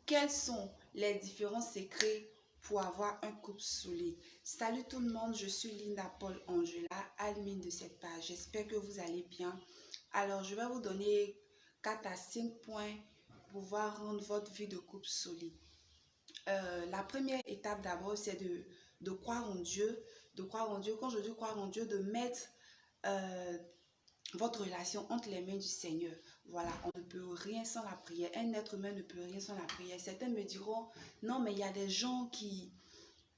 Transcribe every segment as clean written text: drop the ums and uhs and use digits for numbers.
Quels sont les différents secrets pour avoir un couple solide? Salut tout le monde, je suis Linda Paul Angela, admin de cette page. J'espère que vous allez bien. Alors, je vais vous donner 4 à 5 points pour pouvoir rendre votre vie de couple solide. La première étape d'abord, c'est de croire en Dieu. De croire en Dieu. Quand je dis croire en Dieu, de mettre euh, votre relation entre les mains du Seigneur. Voilà, on ne peut rien sans la prière. Un être humain ne peut rien sans la prière. Certains me diront, non, mais il y a des gens qui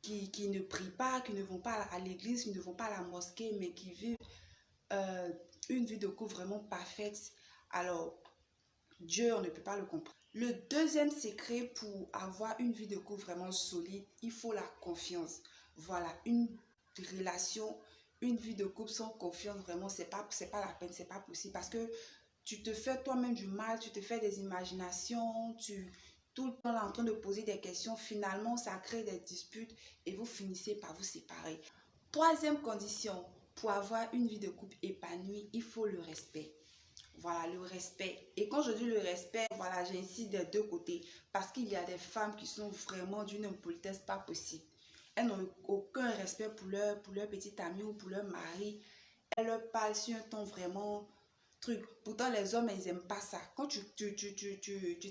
ne prient pas, qui ne vont pas à l'église, qui ne vont pas à la mosquée, mais qui vivent euh, une vie de couple vraiment parfaite. Alors, Dieu, on ne peut pas le comprendre. Le deuxième secret pour avoir une vie de couple vraiment solide, il faut la confiance. Voilà, une relation, une vie de couple sans confiance, vraiment, c'est pas la peine, c'est pas possible. Parce que tu te fais toi-même du mal, tu te fais des imaginations, tu tout le temps là en train de poser des questions. Finalement, ça crée des disputes et vous finissez par vous séparer. Troisième condition, pour avoir une vie de couple épanouie, il faut le respect. Voilà, le respect. Et quand je dis le respect, voilà, j'insiste des deux côtés. Parce qu'il y a des femmes qui sont vraiment d'une impolitesse pas possible. Elles n'ont aucun respect pour leur petite amie ou pour leur mari. Elles leur parlent sur un ton vraiment truc. Pourtant, les hommes, ils n'aiment pas ça. Quand tu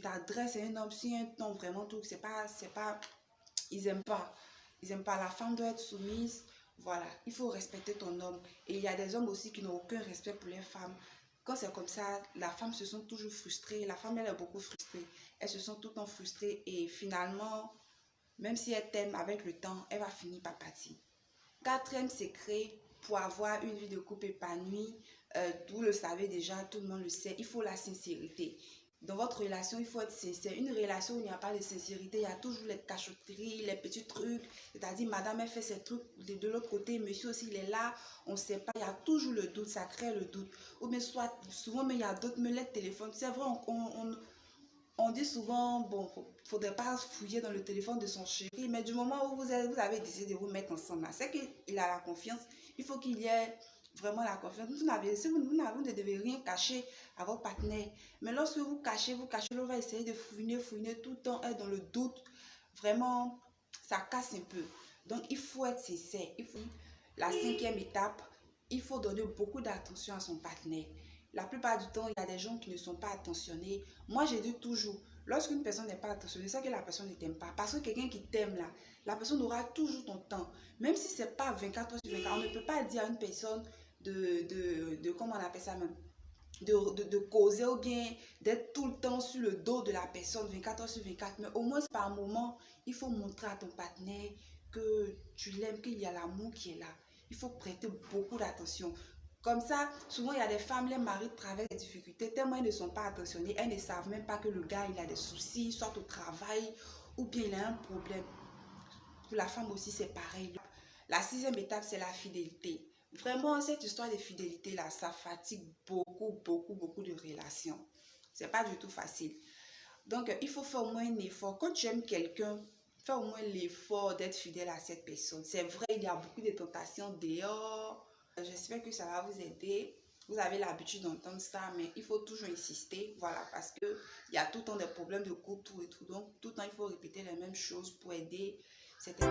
t'adresses à un homme sur un ton vraiment truc, ils n'aiment pas. Ils n'aiment pas. La femme doit être soumise. Voilà, il faut respecter ton homme. Et il y a des hommes aussi qui n'ont aucun respect pour les femmes. Quand c'est comme ça, la femme se sent toujours frustrée. La femme, elle est beaucoup frustrée. Elle se sent tout le temps frustrée. Et finalement, même si elle t'aime avec le temps, elle va finir par partir. Quatrième secret pour avoir une vie de couple épanouie, vous le savez déjà, tout le monde le sait, il faut la sincérité. Dans votre relation, il faut être sincère. Une relation où il n'y a pas de sincérité, il y a toujours les cachotteries, les petits trucs. C'est-à-dire, madame, elle fait ses trucs de l'autre côté, monsieur aussi, il est là, on ne sait pas. Il y a toujours le doute, ça crée le doute. Ou bien soit, souvent, mais il y a d'autres, mais les téléphones. C'est vrai, on dit souvent, bon, il ne faudrait pas fouiller dans le téléphone de son chéri, mais du moment où vous avez décidé de vous mettre ensemble, c'est qu'il a la confiance. Il faut qu'il y ait vraiment la confiance. Vous ne devez rien cacher à votre partenaire. Mais lorsque vous cachez, l'autre va essayer de fouiner tout le temps, être dans le doute. Vraiment, ça casse un peu. Donc, il faut être sincère. La cinquième étape, il faut donner beaucoup d'attention à son partenaire. La plupart du temps, il y a des gens qui ne sont pas attentionnés. Moi, je dis toujours, lorsqu'une personne n'est pas attentionnée, c'est que la personne ne t'aime pas. Parce que quelqu'un qui t'aime là, la personne aura toujours ton temps. Même si ce n'est pas 24 heures sur 24, on ne peut pas dire à une personne comment on appelle ça même, de causer ou bien d'être tout le temps sur le dos de la personne 24 heures sur 24. Mais au moins par moment, il faut montrer à ton partenaire que tu l'aimes, qu'il y a l'amour qui est là. Il faut prêter beaucoup d'attention. Comme ça, souvent il y a des femmes, les maris traversent des difficultés, tellement elles ne sont pas attentionnées, elles ne savent même pas que le gars il a des soucis, soit au travail ou bien il a un problème. Pour la femme aussi, c'est pareil. La sixième étape, c'est la fidélité. Vraiment, cette histoire de fidélité-là, ça fatigue beaucoup de relations. C'est pas du tout facile. Donc, il faut faire au moins un effort. Quand tu aimes quelqu'un, fais au moins l'effort d'être fidèle à cette personne. C'est vrai, il y a beaucoup de tentations dehors. J'espère que ça va vous aider. Vous avez l'habitude d'entendre ça, mais il faut toujours insister. Voilà, parce qu'il y a tout le temps des problèmes de couple, tout et tout. Donc, tout le temps, il faut répéter les mêmes choses pour aider cette